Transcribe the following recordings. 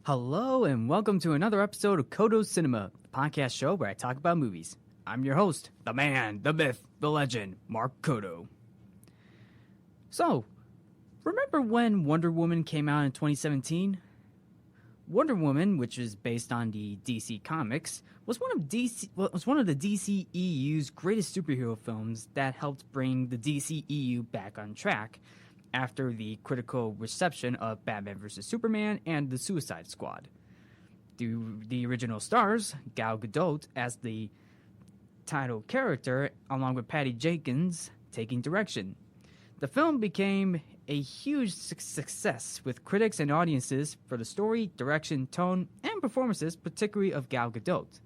Hello and welcome to another episode of Codo Cinema, the podcast show where I talk about movies. I'm your host, the man, the myth, the legend, Mark Codo. So, remember when Wonder Woman came out in 2017? Wonder Woman, which is based on the DC Comics, was one of the DCEU's greatest superhero films that helped bring the DCEU back on track after the critical reception of Batman vs. Superman and The Suicide Squad. The original stars, Gal Gadot as the title character, along with Patty Jenkins taking direction. The film became a huge success with critics and audiences for the story, direction, tone, and performances, particularly of Gal Gadot.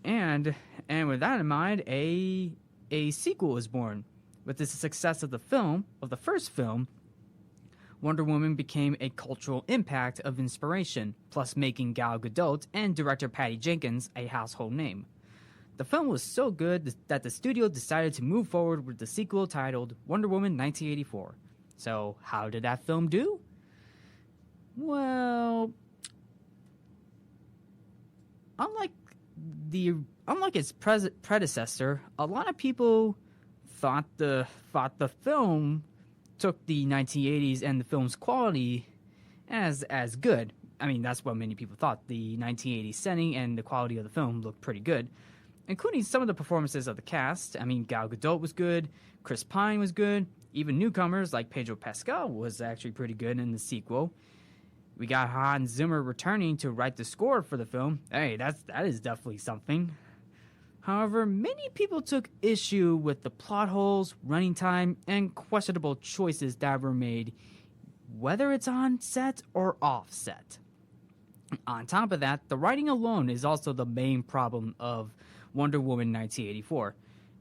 And with that in mind, a sequel was born. With the success of the first film, Wonder Woman became a cultural impact of inspiration, plus making Gal Gadot and director Patty Jenkins a household name. The film was so good that the studio decided to move forward with the sequel titled Wonder Woman 1984. So, how did that film do? Well, unlike its predecessor, a lot of people thought the film took the 1980s and the film's quality as good. I mean, that's what many people thought. The 1980s setting and the quality of the film looked pretty good, including some of the performances of the cast. I mean, Gal Gadot was good, Chris Pine was good, even newcomers like Pedro Pascal was actually pretty good in the sequel. We got Hans Zimmer returning to write the score for the film. Hey, that is definitely something. However, many people took issue with the plot holes, running time, and questionable choices that were made, whether it's on set or off set. On top of that, the writing alone is also the main problem of Wonder Woman 1984.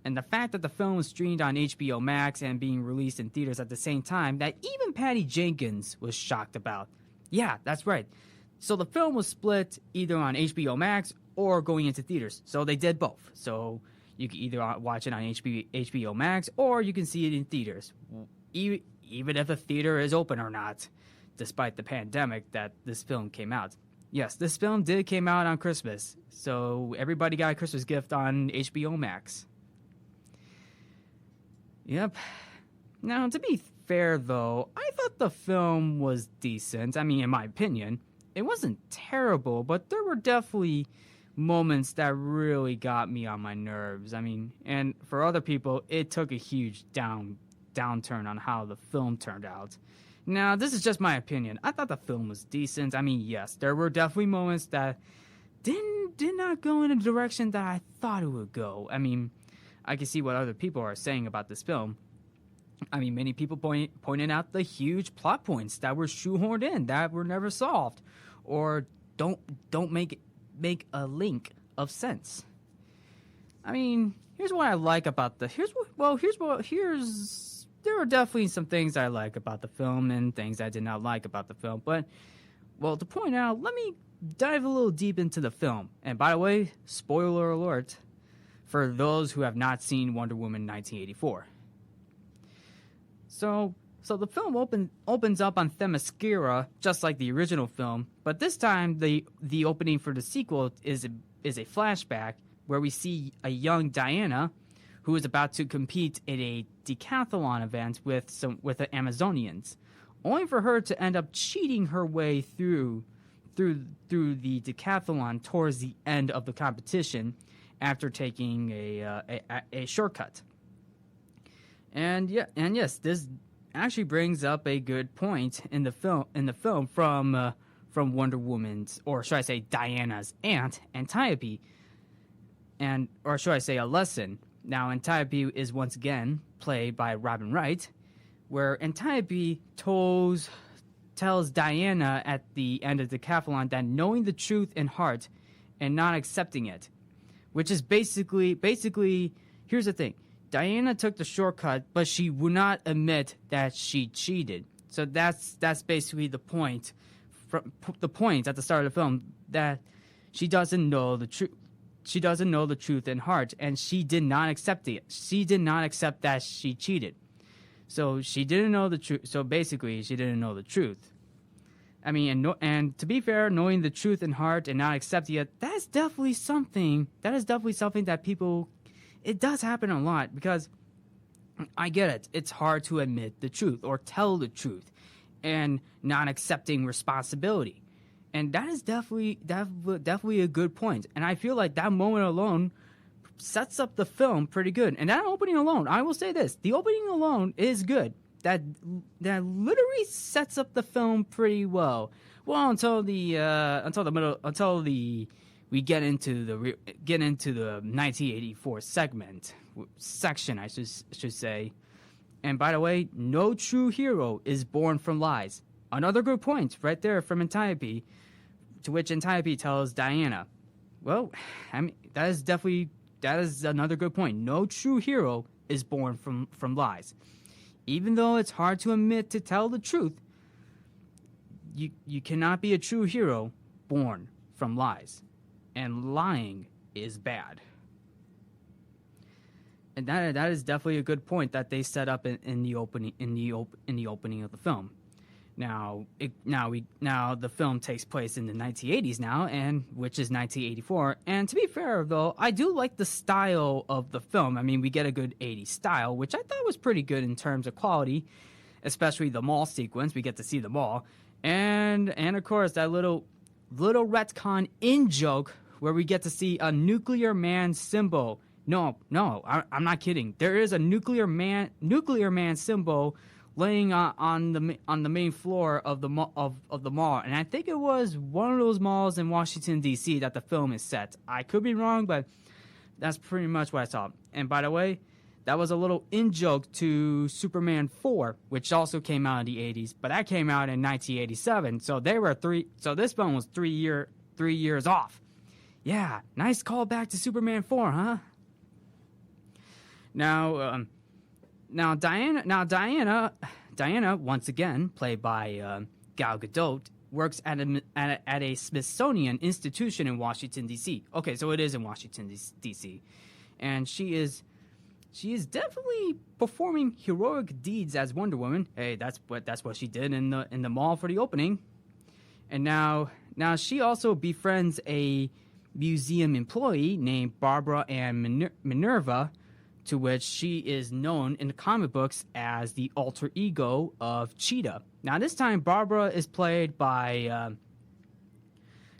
And the fact that the film was streamed on HBO Max and being released in theaters at the same time that even Patty Jenkins was shocked about. Yeah, that's right. So the film was split either on HBO Max or going into theaters. So they did both. So you can either watch it on HBO Max or you can see it in theaters, even if the theater is open or not, despite the pandemic that this film came out. Yes, this film did came out on Christmas, so everybody got a Christmas gift on HBO Max. Yep. Now, to be fair, though, I thought the film was decent. I mean, in my opinion, it wasn't terrible, but there were definitely moments that really got me on my nerves. I mean, and for other people, it took a huge downturn on how the film turned out. Now, this is just my opinion. I thought the film was decent. I mean, yes, there were definitely moments that did not go in a direction that I thought it would go. I mean, I can see what other people are saying about this film. I mean, many people pointed out the huge plot points that were shoehorned in that were never solved, or don't make a link of sense. I mean, here's what I like about there are definitely some things I like about the film and things I did not like about the film. But, well, to point out, let me dive a little deep into the film. And by the way, spoiler alert for those who have not seen Wonder Woman 1984. So the film opens up on Themyscira, just like the original film, but this time the opening for the sequel is a flashback where we see a young Diana who is about to compete in a decathlon event with the Amazonians, only for her to end up cheating her way through the decathlon towards the end of the competition after taking a shortcut. And yes, this actually brings up a good point in the film from Wonder Woman's, or should I say Diana's aunt, Antiope, or should I say a lesson. Now, Antiope is once again played by Robin Wright, where Antiope tells Diana at the end of the decathlon that knowing the truth in heart and not accepting it, which is basically, here's the thing. Diana took the shortcut, but she would not admit that she cheated. So that's basically the point. The point at the start of the film that she doesn't know the truth. She doesn't know the truth in heart, and she did not accept it. She did not accept that she cheated. So she didn't know the truth. So basically, she didn't know the truth. I mean, and to be fair, knowing the truth in heart and not accepting it, that is definitely something. That is definitely something that people. It does happen a lot because I get it. It's hard to admit the truth or tell the truth, and not accepting responsibility, and that is definitely a good point. And I feel like that moment alone sets up the film pretty good. And that opening alone, I will say this: the opening alone is good. That literally sets up the film pretty well. Well, until the middle, until we get into the 1984 section, I should say. And by the way, no true hero is born from lies. Another good point right there from Antiope, to which Antiope tells Diana, well, I mean, that is another good point. No true hero is born from lies. Even though it's hard to admit to tell the truth, you cannot be a true hero born from lies. And lying is bad. And that is definitely a good point that they set up in the opening of the film. Now the film takes place in the 1980s now, and which is 1984. And to be fair, though, I do like the style of the film. I mean, we get a good 80s style, which I thought was pretty good in terms of quality, especially the mall sequence. We get to see the mall, and of course that little retcon in joke where we get to see a nuclear man symbol. No, I'm not kidding. There is a nuclear man symbol laying on the main floor of the mall, and I think it was one of those malls in Washington D.C. that the film is set. I could be wrong, but that's pretty much what I saw. And by the way, that was a little in joke to Superman 4, which also came out in the 80s, but that came out in 1987. So this film was 3 years off. Yeah, nice callback to Superman 4, huh? Now Diana, once again played by Gal Gadot, works at a Smithsonian institution in Washington D.C. Okay, so it is in Washington D.C., and she is definitely performing heroic deeds as Wonder Woman. Hey, that's what she did in the mall for the opening. And now she also befriends a museum employee named Barbara Ann Minerva, to which she is known in the comic books as the alter ego of Cheetah. Now, this time, Barbara is played by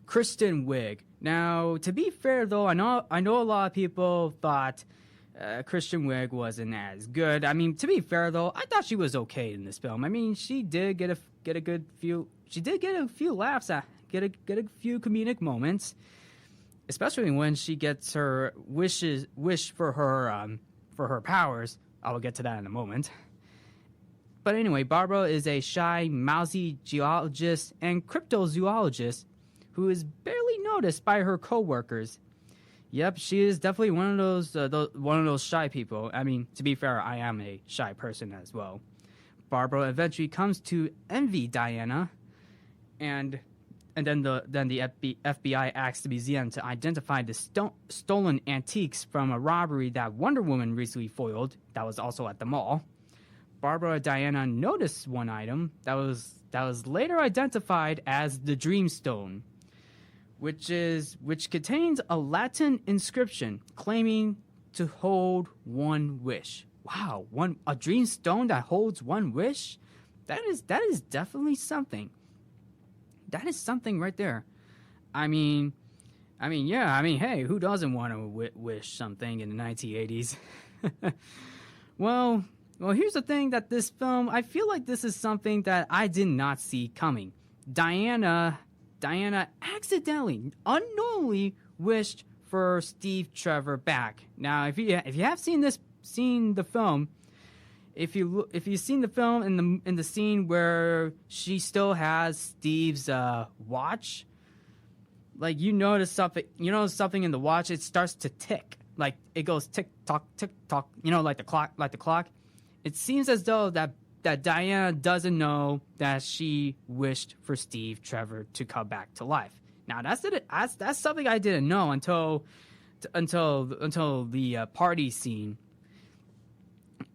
Kristen Wiig. Now, to be fair, though, I know a lot of people thought Kristen Wiig wasn't as good. I mean, to be fair, though, I thought she was okay in this film. I mean, she did get a few laughs, get a few comedic moments, especially when she gets her wish for her powers. I will get to that in a moment. But anyway, Barbara is a shy, mousy geologist and cryptozoologist who is barely noticed by her coworkers. Yep, she is definitely one of those shy people. I mean, to be fair, I am a shy person as well. Barbara eventually comes to envy Diana, and then the FBI asks the museum to identify the stolen antiques from a robbery that Wonder Woman recently foiled. That was also at the mall. Barbara and Diana noticed one item that was later identified as the Dreamstone, which contains a Latin inscription claiming to hold one wish. Wow, a Dreamstone that holds one wish? That is definitely something. That is something right there. I mean, hey, who doesn't want to wish something in the 1980s? Well, here's the thing that this film, I feel like this is something that I did not see coming. Diana accidentally, unknowingly wished for Steve Trevor back. Now, if you have seen the film, if you've seen the film in the scene where she still has Steve's watch, like you notice something in the watch, it starts to tick, like it goes tick tock, like the clock. It seems as though that Diana doesn't know that she wished for Steve Trevor to come back to life. Now that's something I didn't know until the party scene.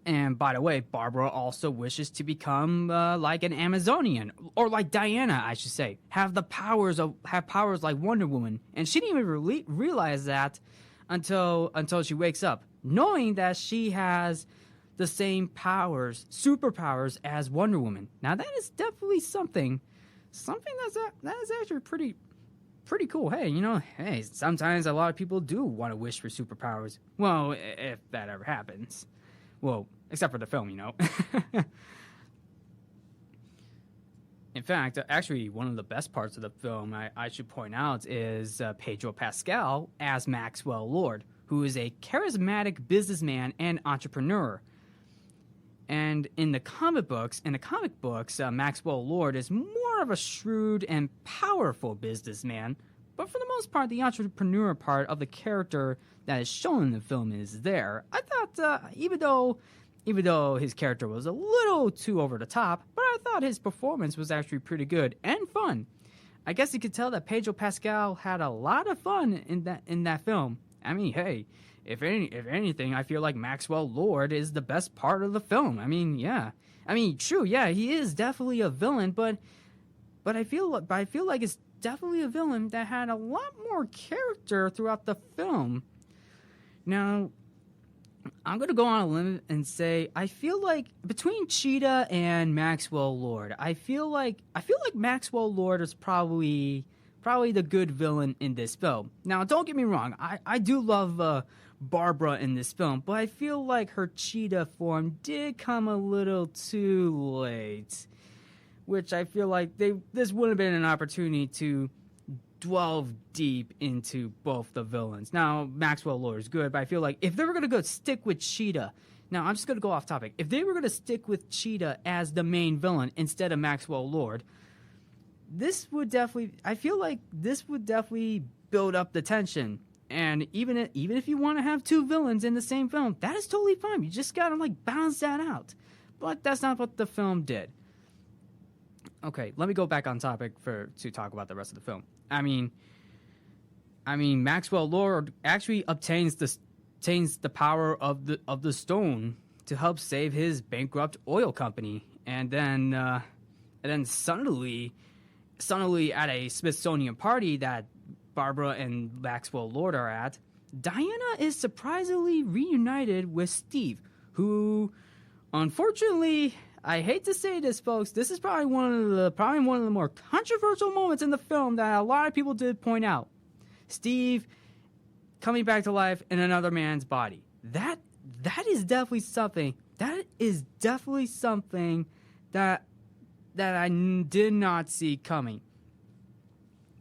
And by the way, Barbara also wishes to become like an Amazonian, or like Diana, I should say, have powers like Wonder Woman. And she didn't even realize that until she wakes up, knowing that she has the same superpowers as Wonder Woman. Now that is definitely something that is actually pretty cool. Hey, sometimes a lot of people do want to wish for superpowers. Well, if that ever happens. Well, except for the film, In fact, actually, one of the best parts of the film, I should point out, is Pedro Pascal as Maxwell Lord, who is a charismatic businessman and entrepreneur. And in the comic books, Maxwell Lord is more of a shrewd and powerful businessman, but for the most part, the entrepreneur part of the character that is shown in the film is there. I thought, even though his character was a little too over the top, but I thought his performance was actually pretty good and fun. I guess you could tell that Pedro Pascal had a lot of fun in that film. I mean, hey, if anything, I feel like Maxwell Lord is the best part of the film. I mean, yeah. I mean, true, yeah, he is definitely a villain, but I feel like it's definitely a villain that had a lot more character throughout the film. Now, I'm going to go on a limb and say I feel like between Cheetah and Maxwell Lord, I feel like Maxwell Lord is probably the good villain in this film. Now, don't get me wrong, I do love Barbara in this film, but I feel like her Cheetah form did come a little too late, which I feel like this would have been an opportunity to delve deep into both the villains. Now, Maxwell Lord is good, but I feel like if they were going to stick with Cheetah, now I'm just going to go off topic. If they were going to stick with Cheetah as the main villain instead of Maxwell Lord, I feel like this would definitely build up the tension. And even if you want to have two villains in the same film, that is totally fine. You just got to balance that out. But that's not what the film did. Okay, let me go back on topic to talk about the rest of the film. I mean, Maxwell Lord actually obtains the power of the stone to help save his bankrupt oil company, and then suddenly at a Smithsonian party that Barbara and Maxwell Lord are at, Diana is surprisingly reunited with Steve, who, unfortunately, I hate to say this, folks, this is probably one of the more controversial moments in the film that a lot of people did point out. Steve coming back to life in another man's body. That is definitely something. That is definitely something that I did not see coming.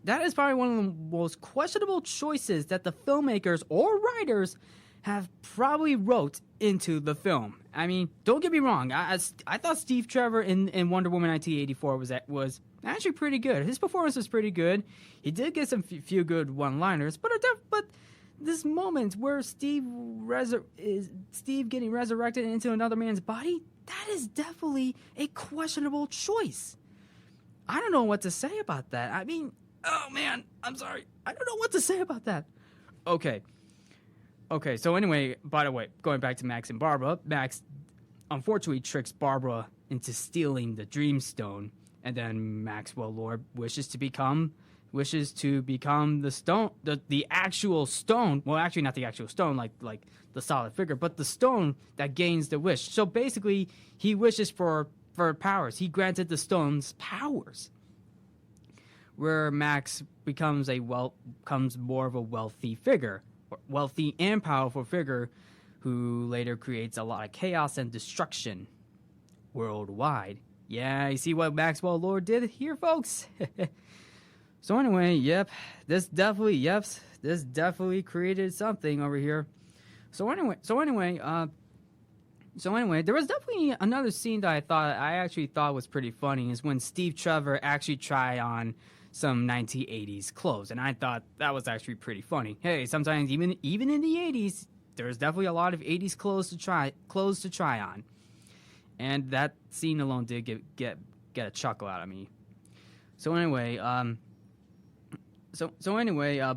That is probably one of the most questionable choices that the filmmakers or writers have probably wrote into the film. I mean, don't get me wrong. I thought Steve Trevor in Wonder Woman 1984 was actually pretty good. His performance was pretty good. He did get some few good one-liners, but this moment where Steve getting resurrected into another man's body, that is definitely a questionable choice. I don't know what to say about that. I mean, oh man, I'm sorry. I don't know what to say about that. Okay, so anyway, by the way, going back to Max and Barbara, Max unfortunately tricks Barbara into stealing the Dreamstone, and then Maxwell Lord wishes to become the stone, the actual stone. Well, actually, not the actual stone, like the solid figure, but the stone that gains the wish. So basically, he wishes for powers. He granted the stone's powers, where Max becomes more of a wealthy and powerful figure, who later creates a lot of chaos and destruction worldwide. Yeah, you see what Maxwell Lord did here, folks? So anyway, this definitely created something over here. So anyway, there was definitely another scene that I actually thought was pretty funny, is when Steve Trevor actually tried on some 1980s clothes, and I thought that was actually pretty funny. Hey, sometimes even in the 80s, there's definitely a lot of 80s clothes to try on, and that scene alone did get a chuckle out of me. So anyway,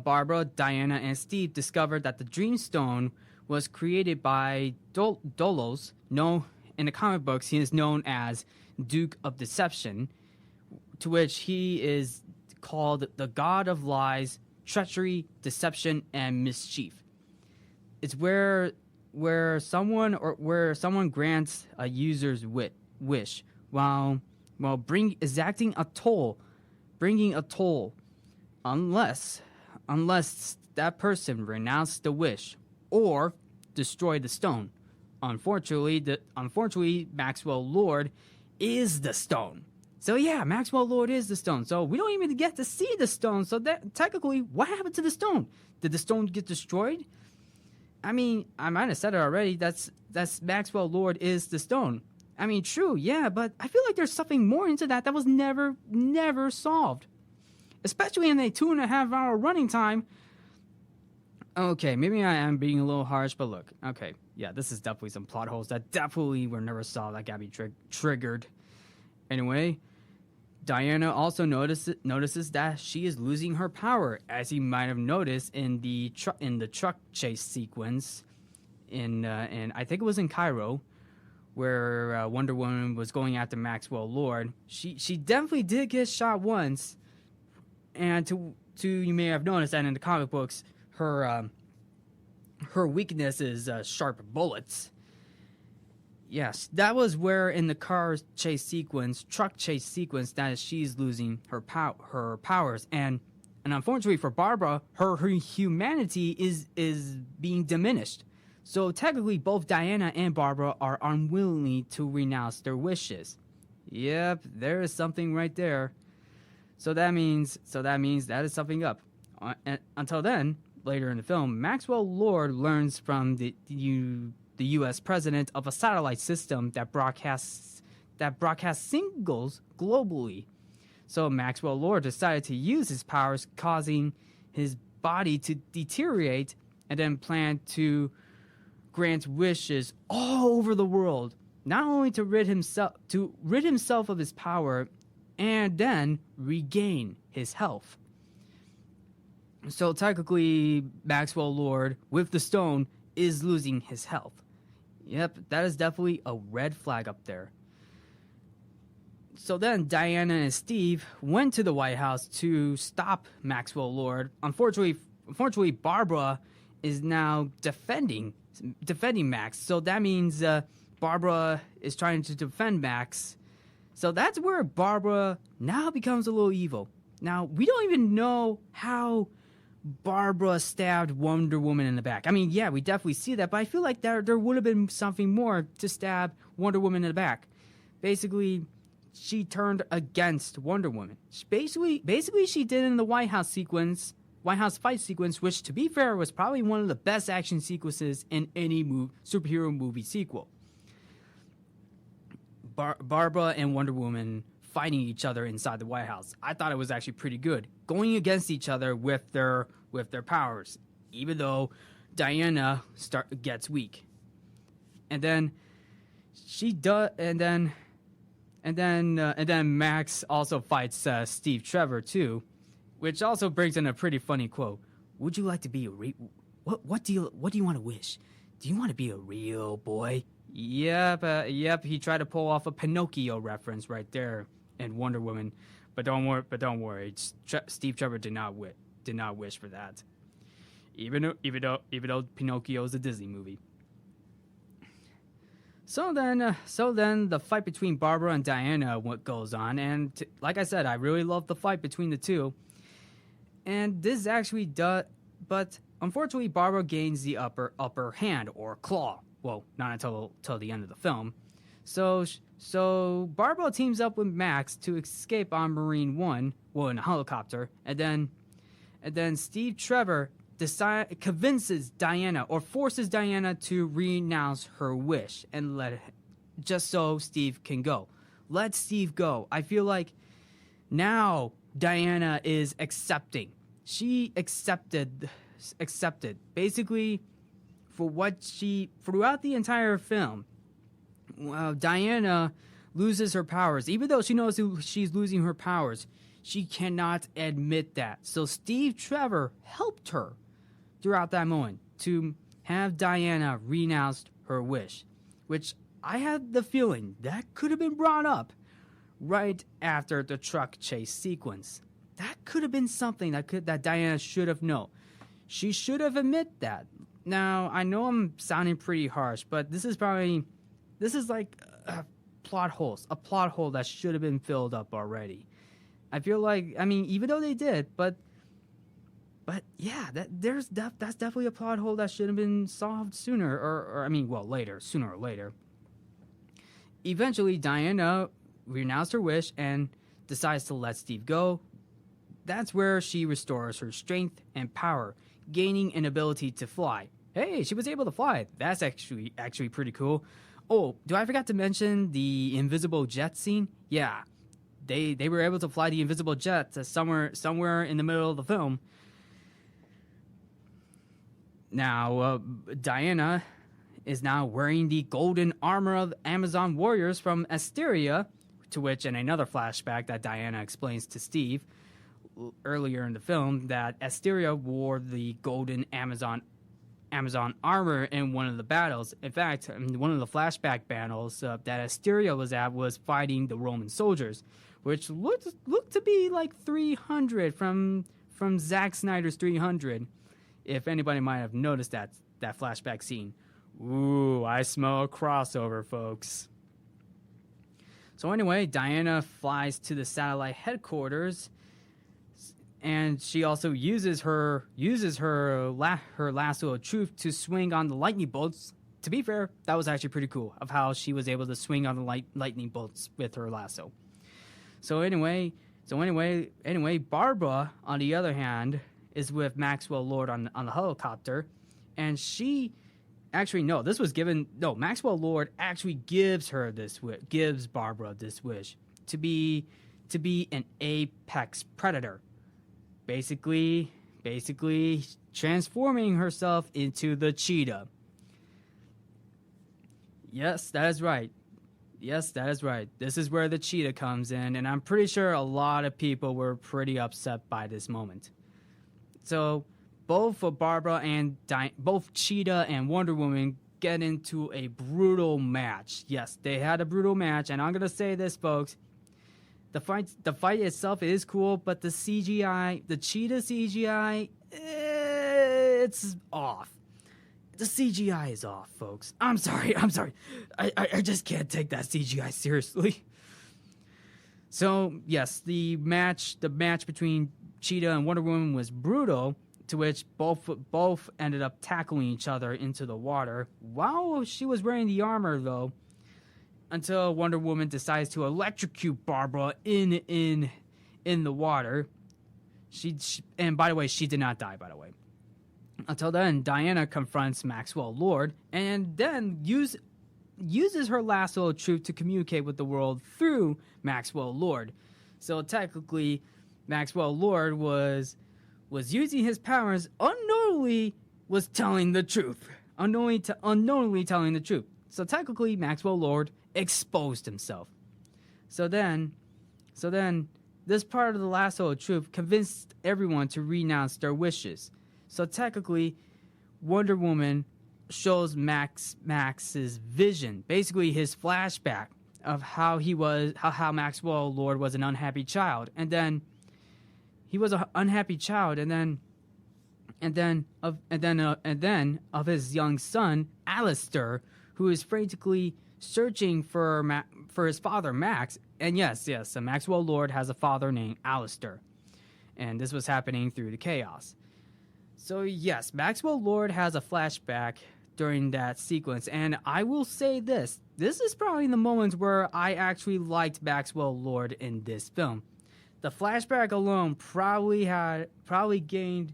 Barbara, Diana, and Steve discovered that the Dreamstone was created by Dolos. No, in the comic books, he is known as Duke of Deception, to which he is called the God of Lies, Treachery, Deception, and Mischief. It's where someone grants a user's wish while bringing a toll, unless that person renounced the wish or destroyed the stone. Unfortunately, Maxwell Lord is the stone. So yeah, Maxwell Lord is the stone. So we don't even get to see the stone. So that technically, what happened to the stone? Did the stone get destroyed? I mean, I might have said it already. That's Maxwell Lord is the stone. I mean, true, yeah, but I feel like there's something more into that was never solved. Especially in a 2.5 hour running time. Okay, maybe I am being a little harsh, but look, okay, yeah, this is definitely some plot holes that definitely were never solved, that gotta be triggered. Anyway, Diana also notices that she is losing her power, as you might have noticed in the truck chase sequence in I think it was in Cairo, where Wonder Woman was going after Maxwell Lord. She definitely did get shot once, and to you may have noticed that in the comic books, her weakness is sharp bullets. Yes, that was where in the truck chase sequence, that she's losing her powers, and unfortunately for Barbara, her humanity is being diminished. So technically, both Diana and Barbara are unwilling to renounce their wishes. Yep, there is something right there. So that means that is something up. Until then, later in the film, Maxwell Lord learns from the U.S. president of a satellite system that broadcasts signals globally. So Maxwell Lord decided to use his powers, causing his body to deteriorate, and then planned to grant wishes all over the world, not only to rid himself of his power, and then regain his health. So technically, Maxwell Lord, with the stone, is losing his health. Yep, that is definitely a red flag up there. So then Diana and Steve went to the White House to stop Maxwell Lord. Unfortunately, Barbara is now defending Max. So that means Barbara is trying to defend Max. So that's where Barbara now becomes a little evil. Now, we don't even know how Barbara stabbed Wonder Woman in the back. I mean, yeah, we definitely see that, but I feel like there would have been something more to stab Wonder Woman in the back. Basically, she turned against Wonder Woman. Basically, she did in the White House fight sequence, which, to be fair, was probably one of the best action sequences in any superhero movie sequel. Barbara and Wonder Woman fighting each other inside the White House. I thought it was actually pretty good, going against each other with their powers, even though Diana gets weak. And then Max also fights Steve Trevor too, which also brings in a pretty funny quote. Would you like to be what do you want to wish? Do you want to be a real boy? Yep. He tried to pull off a Pinocchio reference right there in Wonder Woman, but don't worry. Steve Trevor did not wish for that, even though Pinocchio is a Disney movie. So then the fight between Barbara and Diana goes on, and like I said, I really love the fight between the two. And this actually does, but unfortunately, Barbara gains the upper hand or claw. Well, not until the end of the film. So Barbara teams up with Max to escape on Marine One, in a helicopter, and then Steve Trevor convinces Diana or forces Diana to renounce her wish and just so Steve can go. Let Steve go. I feel like now Diana is accepting. She accepted basically for what throughout the entire film. Diana loses her powers. Even though she knows she's losing her powers, she cannot admit that. So Steve Trevor helped her throughout that moment to have Diana renounce her wish, which I had the feeling that could have been brought up right after the truck chase sequence. That could have been something that Diana should have known. She should have admitted that. Now, I know I'm sounding pretty harsh, but this is like a plot hole that should have been filled up already. I feel like, I mean, even though they did, but yeah, that's definitely a plot hole that should have been solved sooner, sooner or later. Eventually, Diana renounced her wish and decides to let Steve go. That's where she restores her strength and power, gaining an ability to fly. Hey, she was able to fly. That's actually pretty cool. Oh, do I forgot to mention the invisible jet scene? Yeah, they were able to fly the invisible jet to somewhere in the middle of the film. Now, Diana is now wearing the golden armor of Amazon warriors from Asteria, to which in another flashback that Diana explains to Steve earlier in the film that Asteria wore the golden Amazon armor in one of the battles. In fact, in one of the flashback battles that Asteria was at was fighting the Roman soldiers, which looked to be like 300 from Zack Snyder's 300. If anybody might have noticed that flashback scene. Ooh, I smell a crossover, folks. So anyway, Diana flies to the satellite headquarters, and she also uses her lasso of truth to swing on the lightning bolts. To be fair, that was actually pretty cool of how she was able to swing on the lightning bolts with her lasso. So anyway, Barbara, on the other hand, is with Maxwell Lord on the helicopter, and she actually Maxwell Lord actually gives Barbara this wish to be an apex predator, basically transforming herself into the cheetah. Yes, that is right. This is where the cheetah comes in, and I'm pretty sure a lot of people were pretty upset by this moment. So, both Barbara and both Cheetah and Wonder Woman get into a brutal match. Yes, they had a brutal match, and I'm gonna say this, folks. The fight itself is cool, but the CGI, the Cheetah CGI, it's off. The CGI is off, folks. I'm sorry. I just can't take that CGI seriously. So, yes, the match between Cheetah and Wonder Woman was brutal, to which both ended up tackling each other into the water while she was wearing the armor, though, until Wonder Woman decides to electrocute Barbara in the water. And by the way, she did not die, by the way. Until then, Diana confronts Maxwell Lord and then uses her lasso of truth to communicate with the world through Maxwell Lord. So technically, Maxwell Lord was using his powers unknowingly, was telling the truth. Unknowingly telling the truth. So technically, Maxwell Lord exposed himself. So then, this part of the lasso of truth convinced everyone to renounce their wishes. So technically, Wonder Woman shows Max's vision, basically his flashback of how Maxwell Lord was an unhappy child, and then he was an unhappy child, and then of his young son Alistair, who is frantically searching for his father Max. And yes, Maxwell Lord has a father named Alistair, and this was happening through the chaos. So yes, Maxwell Lord has a flashback during that sequence, and I will say this is probably the moments where I actually liked Maxwell Lord in this film. The flashback alone probably gained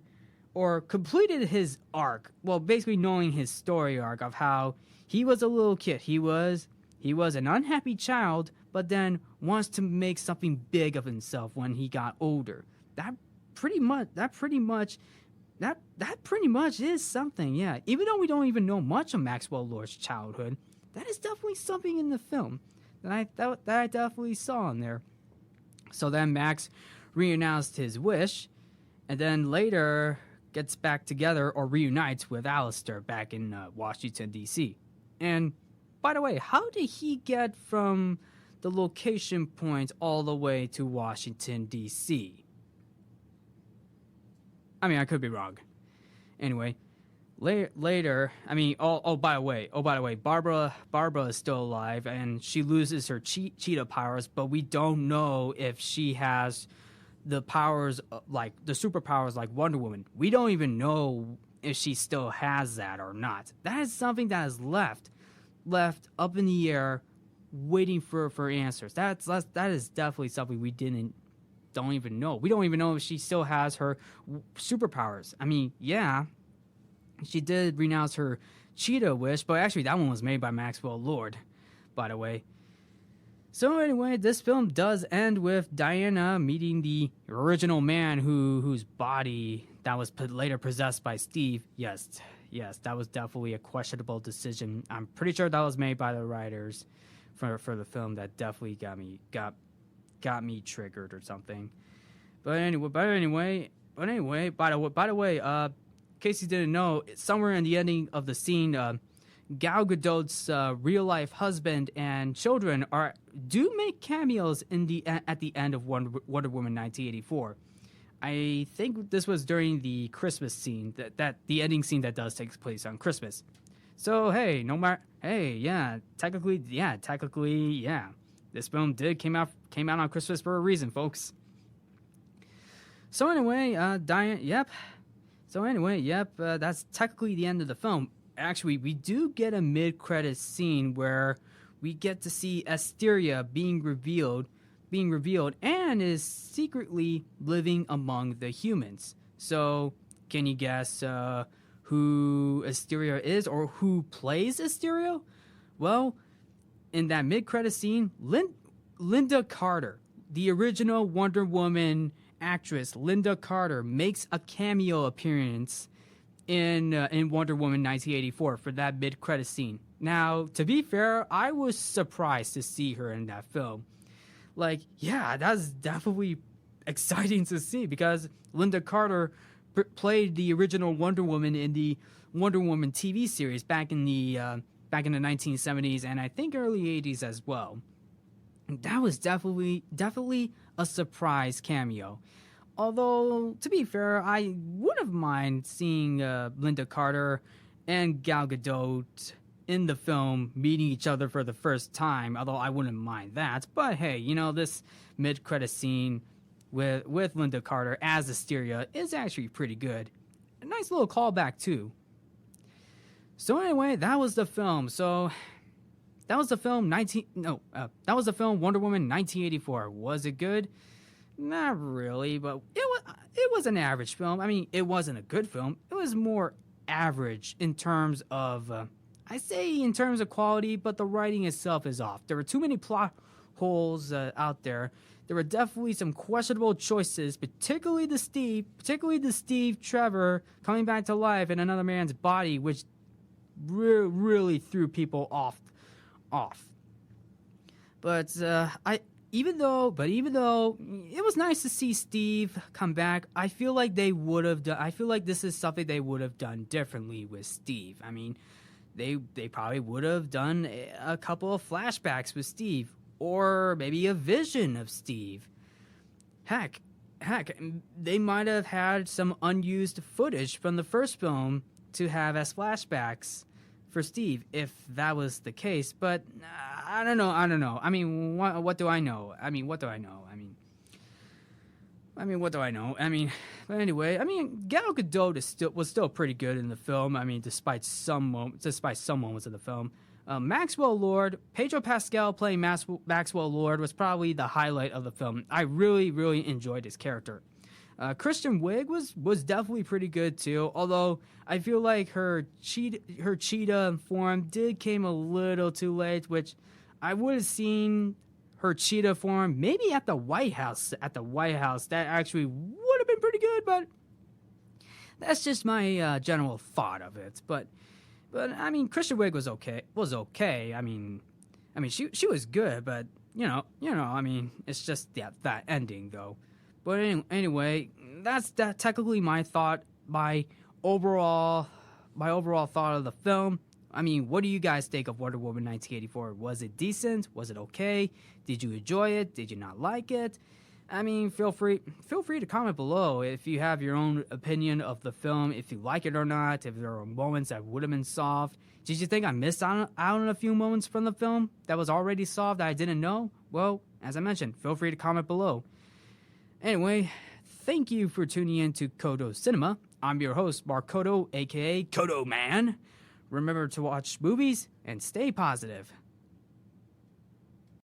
or completed his arc. Well, basically knowing his story arc of how he was a little kid. He was an unhappy child, but then wants to make something big of himself when he got older. That pretty much is something, yeah. Even though we don't even know much of Maxwell Lord's childhood, that is definitely something in the film that I definitely saw in there. So then Max reannounced his wish, and then later gets back together or reunites with Alistair back in Washington, D.C. And by the way, how did he get from the location point all the way to Washington, D.C.? I mean, I could be wrong. Anyway, later, I mean, by the way, Barbara is still alive, and she loses her cheetah powers, but we don't know if she has the powers, like the superpowers like Wonder Woman. We don't even know if she still has that or not. That is something that is left up in the air, waiting for answers. That is definitely something we don't even know. We don't even know if she still has her superpowers. I mean, yeah, she did renounce her cheetah wish, but actually that one was made by Maxwell Lord, by the way. So anyway, this film does end with Diana meeting the original man whose body that was later possessed by Steve. Yes, that was definitely a questionable decision. I'm pretty sure that was made by the writers for the film. That definitely got me triggered or something. But anyway, by the way, in case you didn't know, somewhere in the ending of the scene, Gal Gadot's real life husband and children do make cameos at the end of Wonder Woman 1984. I think this was during the Christmas scene, that the ending scene that does take place on Christmas. So hey, technically, this film came out on Christmas for a reason, folks. So anyway, that's technically the end of the film. Actually, we do get a mid-credits scene where we get to see Asteria being revealed and is secretly living among the humans. So, can you guess who Asteria is or who plays Asteria? Well, in that mid-credits scene, Linda Carter, the original Wonder Woman actress, Linda Carter, makes a cameo appearance in Wonder Woman 1984 for that mid-credits scene. Now, to be fair, I was surprised to see her in that film. Like, yeah, that's definitely exciting to see because Linda Carter played the original Wonder Woman in the Wonder Woman TV series back in the 1970s and I think early 80s as well. That was definitely a surprise cameo. Although, to be fair, I wouldn't mind seeing Linda Carter and Gal Gadot in the film meeting each other for the first time, although I wouldn't mind that. But hey, this mid-credit scene with Linda Carter as Asteria is actually pretty good. A nice little callback, too. So anyway, that was the film. That was the film Wonder Woman 1984. Was it good? Not really, but it was an average film. I mean, it wasn't a good film. It was more average in terms of, in terms of quality, but the writing itself is off. There were too many plot holes out there. There were definitely some questionable choices, particularly the Steve Trevor coming back to life in another man's body, which really threw people off. But even though it was nice to see Steve come back, I feel like this is something they would have done differently with Steve. I mean, they probably would have done a couple of flashbacks with Steve, or maybe a vision of Steve. Heck, they might have had some unused footage from the first film to have as flashbacks for Steve, if that was the case. But I don't know. I mean, what do I know? But anyway, Gal Gadot was still pretty good in the film. I mean, despite some moments of the film. Maxwell Lord, Pedro Pascal playing Maxwell Lord was probably the highlight of the film. I really enjoyed his character. Kristen Wiig was definitely pretty good too, although I feel like her cheetah form came a little too late, which I would have seen her cheetah form maybe at the White House. That actually would have been pretty good, but that's just my general thought of it. But I mean, Kristen Wiig was okay. I mean, she was good, but I mean, it's just that ending though. But anyway, that's technically my thought my overall thought of the film. I mean, what do you guys think of Wonder Woman 1984? Was it decent? Was it okay? Did you enjoy it? Did you not like it? I mean, feel free to comment below if you have your own opinion of the film, if you like it or not, if there are moments that would have been solved. Did you think I missed out on a few moments from the film that was already solved that I didn't know? Well, as I mentioned, feel free to comment below. Anyway, thank you for tuning in to Codo Cinema. I'm your host, Mark Codo, aka Codo Man. Remember to watch movies and stay positive.